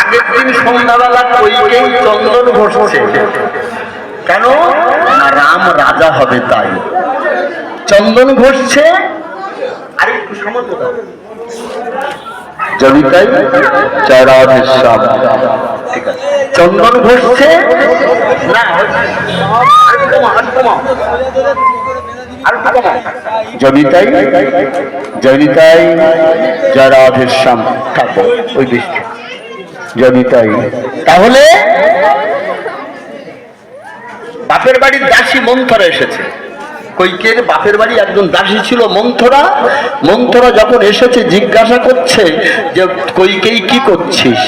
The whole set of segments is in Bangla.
আগের দিন সন্ধ্যাবেলা কইকেই চন্দন ঘষছে, কেন না রাম রাজা হবে তাই চন্দন ঘষছে। আর একটু সামর্থ্য দাও জবিতাই জয় রাধেশ্যাম, ঠিক আছে চন্দন ঘষছে না জনিতাই জনিতাই জয় রাধেশ্যাম থাকো ওই দৃষ্টি জনিতাই। তাহলে বাপের বাড়ির দাসী মন্থরা এসেছে, কৈকেয়ীর বাপের বাড়ি একজন দাসী ছিল মন্থরা। মন্থরা যখন এসেছে জিজ্ঞাসা করছে যে কৈকেয়ী কি করছিস?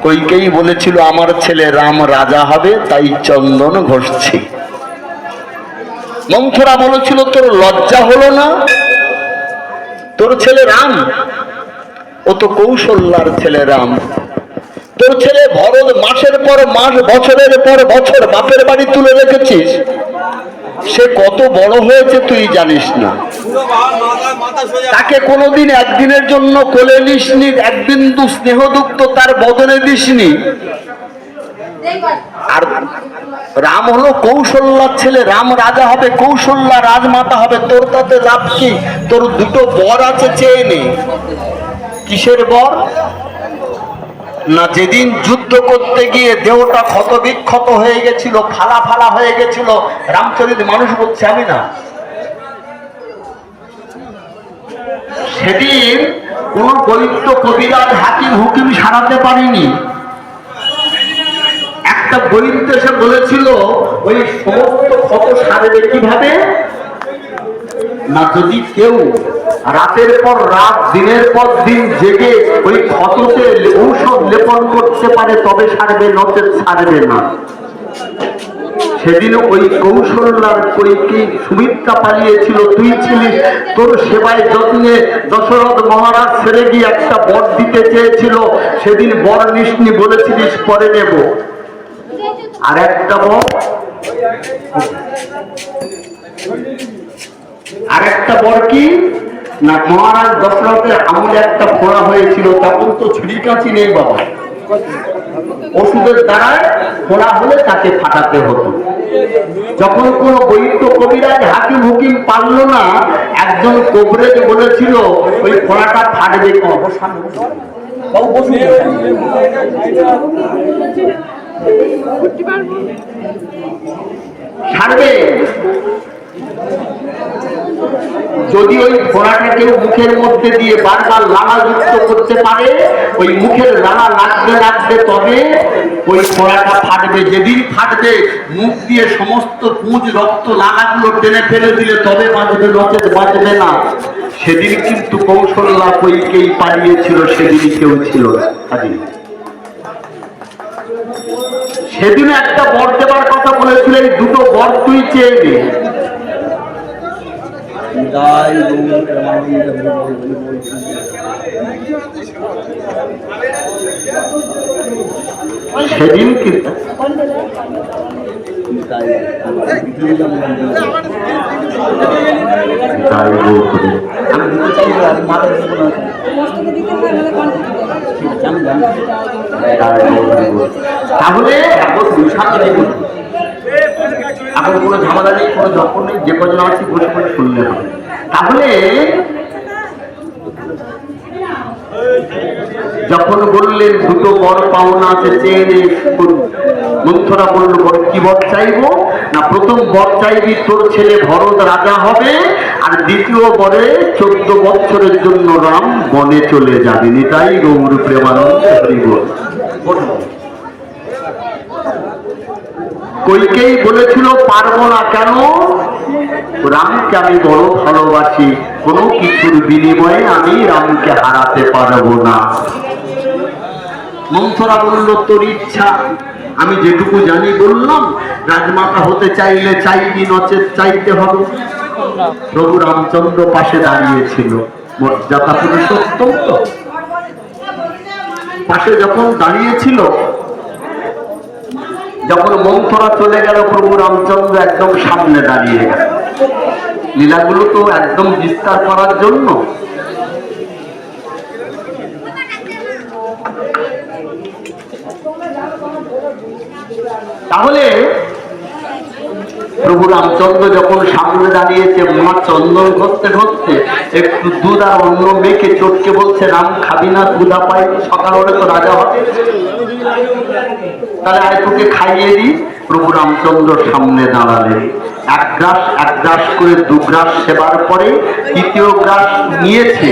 কৈকেয়ী বলেছিল আমার ছেলে রাম রাজা হবে তাই চন্দন ঘষছি। মন্থরা বলেছিল তোর লজ্জা হলো না? তোর ছেলে রাম, ও তো কৌশল্যার ছেলে রাম। তোর ছেলে ভরত মাসের পর মাস বছরের পর বছর বাপের বাড়ি তুলে রেখেছিস, সে কত বড় হয়েছে তুই জানিস না। তাকে কোনোদিন একদিনের জন্য কোলে নিসনি, এক বিন্দু স্নেহদুগ্ধ তার বদনে দিসনি। আর রাম হলো কৌশল্যার ছেলে, রাম রাজা হবে, কৌশল্যা রাজমাতা হবে। তোর তাতে লাভ কি? তোর দুটো বর আছে, চেয়ে নে। কিসের বর? না যেদিন যুদ্ধ করতে গিয়ে দেহটা ক্ষত বিক্ষত হয়ে গেছিল, ফালা ফালা হয়ে গেছিল, রামচরিত মানুষ বলছে আমি না, সেদিন কোন দৈত্য কবিরাজ হাকিম হুকিম সারাতে পারেনি। একটা দৈত্য এসে বলেছিল ওই সমস্ত ক্ষত সারবে কিভাবে? না যদি কেউ রাতের পর রাত দিনের পর দিন জেগে ওই ক্ষততে ঔষধ লেপন করতে পারে তবে সারবে, নচেত সারবে না। সেদিন ওই কৌশল্যার কৈকেয়ী সুমিত্রা পালিয়েছিল, তুই ছিলিস, তোর সেবায় যত্নে দশরথ মহারাজ ছেড়ে গিয়ে একটা বর দিতে চেয়েছিল, সেদিন বর নিসনি, বলেছিলিস পরে নেব। আর একটা বর, আর একটা বর কি না মহারাজ দশরথের আমলে একটা ফোড়া হয়েছিল, তখন তো ছুরি কাঁচি নেই বাবা, ওষুধের দ্বারায় ফোড়া হলে তাকে ফাটাতে হতো। যখন কোন বৈদ্য কবিরাজ হাকিম হুকিম পারল না, একজন কবরেজ বলেছিল ওই ফোড়াটা ফাটবে ছাড়বে। যদি ওই ফোড়াটা কেউ মুখের মধ্যে দিয়ে বারবার লালা যুক্ত করতে পারে, ওই মুখের লালা লাগতে লাগতে তবে ওই ফোড়াটা ফাটবে। যেদিন ফাটবে মুখ দিয়ে সমস্ত পুঁজ রক্ত লাগাগুলো টেনে ফেলে দিলে তবে বাঁচবে, নচেত বাঁচবে না। সেদিন কিন্তু কৌশল্যা কৈকেয়ী পালিয়েছিল, সেদিনই কেউ ছিল না। সেদিন একটা বর দেবার কথা বলেছিল, এই দুটো বর তুই চেয়ে নে। সেদিন কিন্তু তাহলে এখন কোনো ঝামেলা নেই, কোনো যখন নেই, যে কজন আছে বসে বসে শুনলে হবে। তাহলে যখন বললেন দুটো বর পাওনা আছে চেয়ে নে, মন্থরা বলল কি বর চাইবো? না প্রথম বর চাইবি তোর ছেলে ভরত রাজা হবে, আর দ্বিতীয় বরে 14 বছরের জন্য রাম বনে চলে যাবে। নিতাই গৌর প্রেমানন্দ হরি বল। কৈকেয়ী বলেছিল পারবো না। কেন? রামকে আমি বড় ভালোবাসি, কোনো কিছুর বিনিময়ে আমি রামকে হারাতে পারবো না। মন্থরা বলল তোর ইচ্ছা, আমি যেটুকু জানি বললাম, রাজমাতা হতে চাইলে চাইবি, নচেত চাইতে হবে। প্রভু রামচন্দ্র পাশে দাঁড়িয়েছিল, মর্যাদা পুরুষোত্তম তো পাশে যখন দাঁড়িয়েছিল, যখন মন্থরা চলে গেল প্রভু রামচন্দ্র একদম সামনে দাঁড়িয়ে গেল, লীলাগুলো তো একদম বিস্তার করার জন্য। তাহলে প্রভু রামচন্দ্র যখন সামনে দাঁড়িয়েছে, মা চন্দন ঘষতে ঘষতে একটু দুধ আর অন্য মেয়েকে চটকে বলছে, রাম খাবি না, দুধা পাই, সকাল হলে তো রাজা হবে, তাহলে আয় তোকে খাইয়ে দিই। প্রভু রামচন্দ্র সামনে দাঁড়ালেন, এক গ্রাস করে 2 গ্রাস সেবার পরে তৃতীয় গ্রাস নিয়েছে।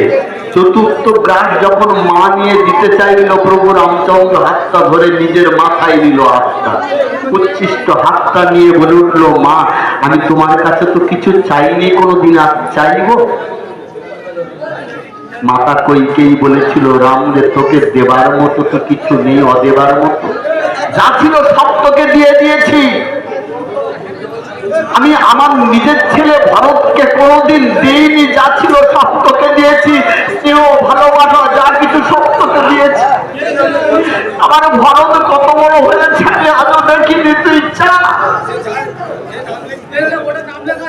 চতুর্থ গ্রাস যখন মা নিয়ে দিতে চাইল, প্রভু রামচন্দ্র হাতটা ধরে নিজের মাথায় নিল, হাতটা উচ্ছিষ্ট হাতটা নিয়ে বলে উঠল, মা আমি তোমার কাছে তো কিছু চাইনি, কোনোদিন আর চাইব? মাতা কইকেই বলেছিল, রাম রে তোকে দেবার মতো তো কিছু নেই, অদেবার মতো যা ছিল সব তোকে দিয়ে দিয়েছি। আমি আমার নিজের ছেলে ভরতকে কোনোদিন দিইনি, যা ছিল সব তোকে দিয়েছি, স্নেহ ভালোবাসা যা কিছু সব তোকে দিয়েছি। আমার ভরত কত বড় হয়েছে আমি আজও দেখিনি, তুই ইচ্ছা।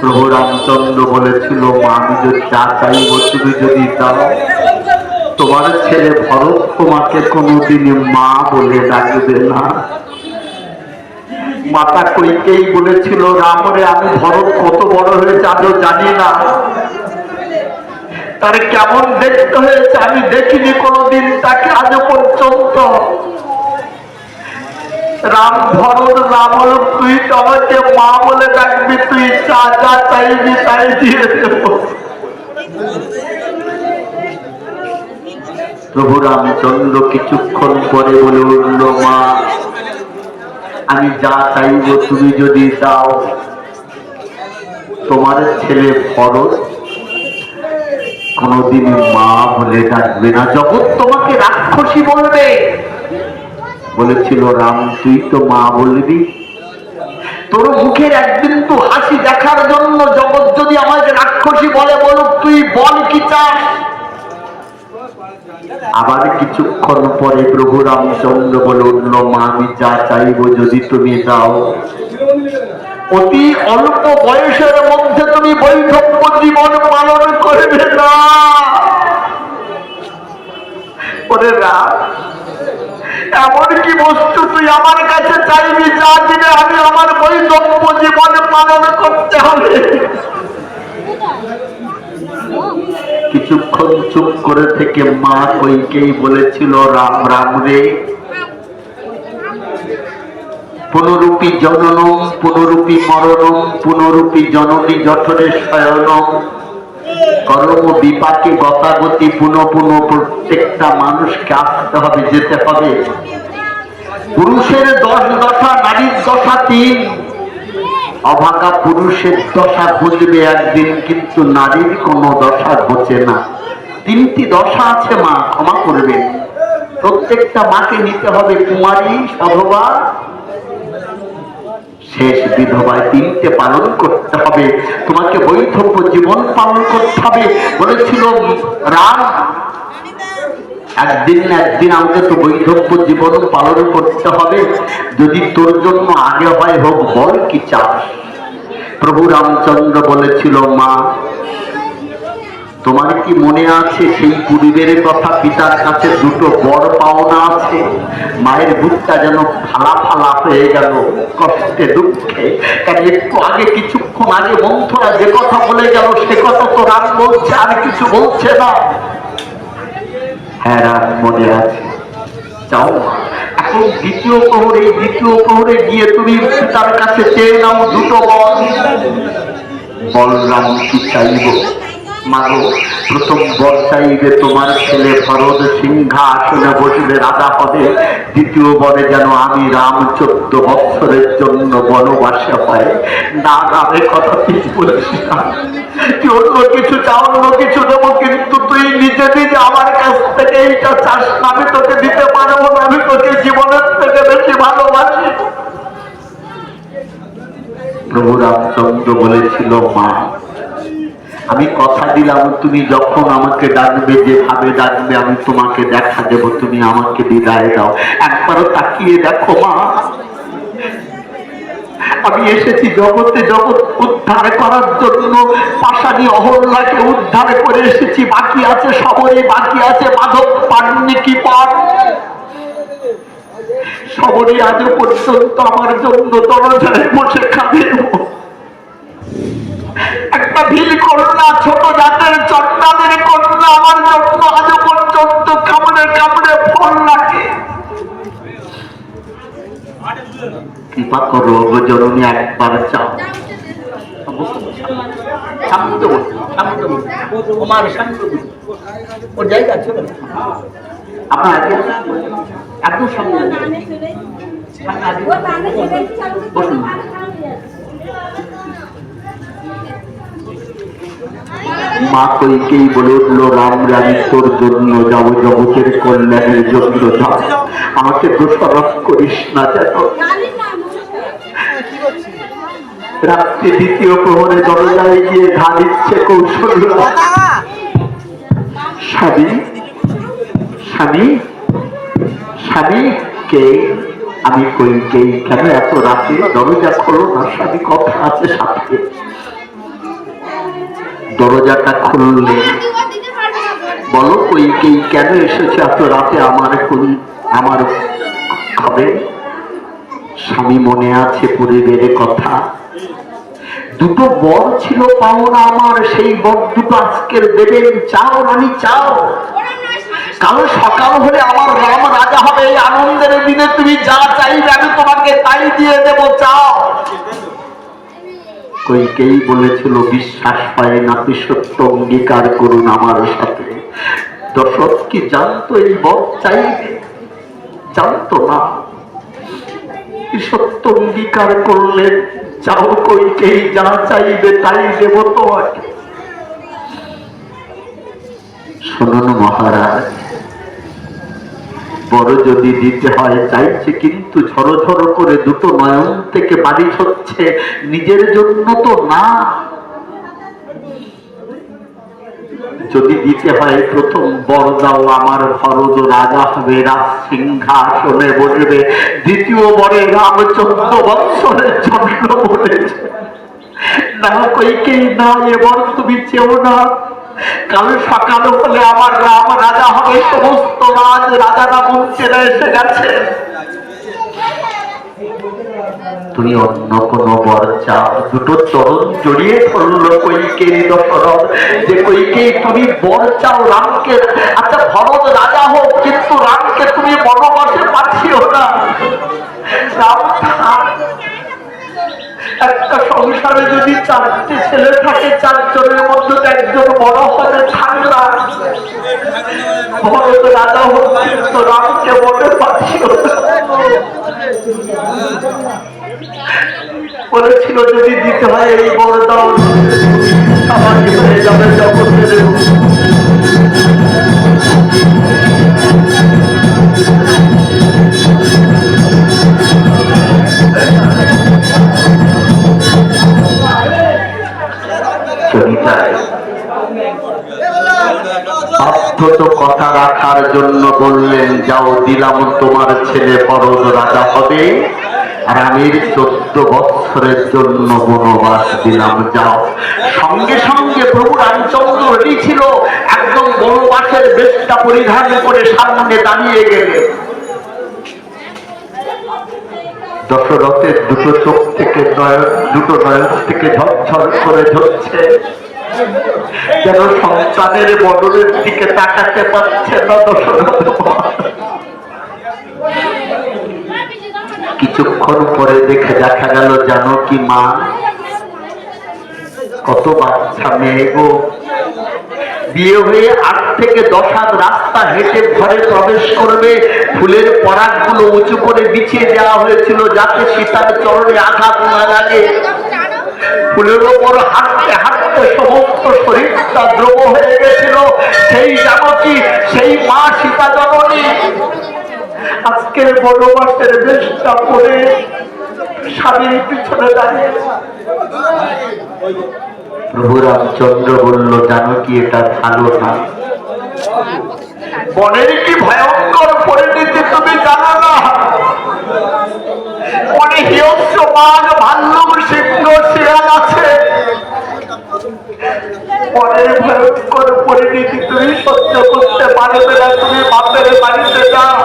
প্রভু রামচন্দ্র বলেছিল, মা আমি যদি যা চাইব তুমি যদি দাও, তোমার ছেলে ভরত তোমাকে কোনোদিন মা বলে ডাকবে না। মাতা কইকেই বলেছিল, রামরে আমি ভরত কত বড় হয়েছে আজও জানি না, তার কেমন দেখতে হয়েছে আমি দেখিনি কোনোদিন তাকে আজ পর্যন্ত। রাম ভরত রাম হল, তুই তো আমাকে মা বলে ডাকবি, তুই যা যা চাইবি তাই দিয়ে দেব। প্রভু রামচন্দ্র কিছুক্ষণ পরে বলে উঠল, মা আমি যা চাইব তুমি যদি দাও, তোমার ছেলে ভরত কোনদিন মা বলে ডাকবে না, জগৎ তোমাকে রাক্ষসী বলবে। বলেছিল, রাম তুই তো মা বলবি, তোর মুখের একদিন তো হাসি দেখার জন্য জগৎ যদি আমাকে রাক্ষসী বলে, বলুক তুই বল কি চাস। আবার কিছুক্ষণ পরে প্রভু রামচন্দ্র বলে উঠল, মা আমি যা চাইব যদি তুমি দাও, অতি অল্প বয়সের মধ্যে তুমি বৈধব্য জীবন পালন করবে না। ওরে রাম, এমন কি বস্তু তুই আমার কাছে চাইবি যা দিলে আমি আমার বৈধব্য জীবন পালন করতে হবে? কিছুক্ষণ চুপ করে থেকে মা কইকেই বলেছিল, রাম রাম রে, পুনরূপী জননম পুনরূপী মরণম পুনরূপী জননী জঠরে শয়নম কর্ম বিপাকে গতাগতি পুনঃ পুনঃ প্রত্যেকটা মানুষকে আসতে হবে, যেতে হবে। পুরুষের 10 দশা, নারীর দশা 3। অভাগা পুরুষের দশা বুঝবে একদিন, কিন্তু নারীর কোনো দশা ঘোচে না। 3টি দশা আছে, মা ক্ষমা করবেন। প্রত্যেকটা মাকে নিতে হবে, কুমারী, সধবা, শেষ বিধবায় 3টে পালন করতে হবে। তোমাকে বৈধব্য জীবন পালন করতে হবে। বলেছিল রাম, একদিন না একদিন আমাকে তো বৈধব্য জীবন পালন করতে হবে, যদি তোর জন্য আগে হয় হোক, বল কি চাস। প্রভু রামচন্দ্র বলেছিল, মা তোমার কি মনে আছে সেই পূর্বের কথা? পিতার কাছে 2টো বর পাওনা আছে, মায়ের বুকটা যেন ফালা ফালা হয়ে গেল কষ্টে দুঃখে। কারণ একটু আগে, কিছুক্ষণ আগে মন্থরা যে কথা বলে গেল সে কথা তো রাম বলছে, আর কিছু বলছে না। হ্যাঁ রাম মনে আছে, যাও এখন দ্বিতীয় প্রহরে গিয়ে তুমি পিতার কাছে চেয়ে নাও 2টো বর। বলরাম কি চাইব? মাগো, প্রথম বর চাইবে তোমার ছেলে ভরত সিংহাসনে বসবে, রাজা হবে। দ্বিতীয় বরে যেন আমি রাম 14 বৎসরের জন্য বনবাসে হয় না। রামের কথা তুই বলিস না, তুই অন্য কিছু চাও, অন্য কিছু দেবো, কিন্তু তুই নিজে নিজে আমার কাছ থেকে এইটা চাস না, আমি তোকে দিতে পারবো না। আমি তোকে জীবনের থেকে বেশি ভালোবাসি। প্রভু রামচন্দ্র বলেছিল, মা আমি কথা দিলাম তুমি যখন আমাকে ডাকবে, যেভাবে ডাকবে আমি তোমাকে দেখা দেব, তুমি আমাকে বিদায় দাও। একবারও তাকিয়ে দেখো মা, আমি এসেছি জগতে জগৎ উদ্ধার করার জন্য। পাশানি অহল্যাকে উদ্ধার করে এসেছি, বাকি আছে সময়, বাকি আছে মাধব পান্নিকি পাঠ। খবরই আজও পর্যন্ত আমার জন্য দরজায় বসে খাবে। একটা ভিল কন্যা, ছোট জাতের চন্দ্রাদের কন্যা আমার জন্য আজও পর্যন্ত কামড়ে কামড়ে ফল লাগে। কৃপা করো জননী, একবার চাও। ওর জায়গা ছিল আপনার একদম সামনে বসুন। মা কইকেই বলে উঠলো, রাম রানী তোর জন্য যাবো, জগতের কল্যাণের জন্য যাও, আমাকে দোষারোপ করিস না। যেন রাত্রি দ্বিতীয় প্রহরে দরজায় গিয়ে ঘা দিচ্ছে কৌশল্যা, স্বামী স্বামী স্বামী কে? আমি কইকেই, কেন এত রাতে দরজা খোলো না স্বামী, কথা আছে সাথে। দরজাটা খুললে, বলো কইকেই কেন এসেছে এত রাতে আমার আমার ঘরে? স্বামী মনে আছে পরিবের কথা, দুটো বর ছিল পাওনা আমার, সেই বর দুটো আজকের দেবেন, চাও রানী চাও। কাল সকাল হলে আমার রাম রাজা হবে, এই আনন্দের দিনে তুমি যা চাইবে আমি তোমাকে তাই দিয়ে দেব, চাও। কইকেই বলেছিল, বিশ্বাস পায় না, সত্য অঙ্গীকার করুন আমার সাথে। দশরথ কি জানতো এই বর চাইবে? জানতো না। সত্য অঙ্গীকার করলেন, যাও কইকেই, যা চাইবে তাই দেব তোমাকে। শুনুন মহারাজ, বড় যদি দিতে হয় চাইছে, কিন্তু ঝড়ো ঝড়ো করে দুটো নয়ন থেকে বাড়ি হচ্ছে, নিজের জন্য তো না। যদি দিতে হয় প্রথম বর দাও, আমার ভরত রাজা হবে, রাজ সিংহাসনে বসবে। দ্বিতীয় বরে রাম 14 বৎসরের জন্য বলেছে, না কইকেই না, এবার তুমি চেও না। কাল সকাল হলে আমার রাম রাজা হবে, সমস্ত রাজ রাজারা মন্ত্রীরা এসে গেছে, তুমি অন্য কোন বর চাও। দুটো চরণ জড়িয়ে ধরল কইকেই দশরথ, যে কইকেই তুমি বর চাও রামকে, আচ্ছা ভরত রাজা হোক, কিন্তু রামকে তুমি বনবাসে পাঠিও না। রাম একটা সংসারে যদি 4টে ছেলে থাকে, 4 জনের মধ্যে একজন বড় হবে, ঠান্ডা। ভরত রাজা হোক, কিন্তু রামকে বনে পাঠিও না। বলেছিল যদি দিতে হয় এই বড় দাও, আমাকে হয়ে যাবে জগতের। কথা রাখার জন্য বললেন, যাও দিলাম তোমার ছেলে ভরত রাজা হবে, আর আমি 14 বৎসরের জন্য বনবাস দিলাম, যাও। সঙ্গে সঙ্গে প্রভু রামচন্দ্র রেডি ছিল, একদম বনবাসের বেশটা পরিধান করে সামনে দাঁড়িয়ে গেলেন। দশরথের দুটো চোখ থেকে দুটো নয়ন থেকে ঝরঝর করে ঝরছে, যেন সন্তানের বদলের দিকে তাকাতে পারছে না দশরথ। কিছুক্ষণ পরে দেখা গেল জানকী মা, কত বাচ্চা মেয়ে গো, বিয়ে হয়ে 8 থেকে 10 হাত রাস্তা হেঁটে ঘরে প্রবেশ করবে, ফুলের পরাগগুলো উঁচু করে বিছিয়ে দেওয়া হয়েছিল যাতে সীতার চরণে আঘাত না লাগে। ফুলের ওপর হাঁটতে হাঁটতে সমস্ত শরীরটা দ্রব হয়ে গেছিল। সেই জানকী, সেই মা সীতা জননী আজকের বনবাসের বেশটা পরে স্বামীর পিছনে দাঁড়িয়ে। প্রভু রামচন্দ্র বলল, জানকী এটা ভালো না, বনের কি ভয়ঙ্কর পরিণতি তুমি জানো না। অনেক হিংস্র বাঘ, ভাল্লুক, সিংহ, শিয়াল আছে, বনের ভয়ঙ্কর পরিণতি তুমি সহ্য করতে পারবে না। তুমি বাপের বাড়িতে যাও,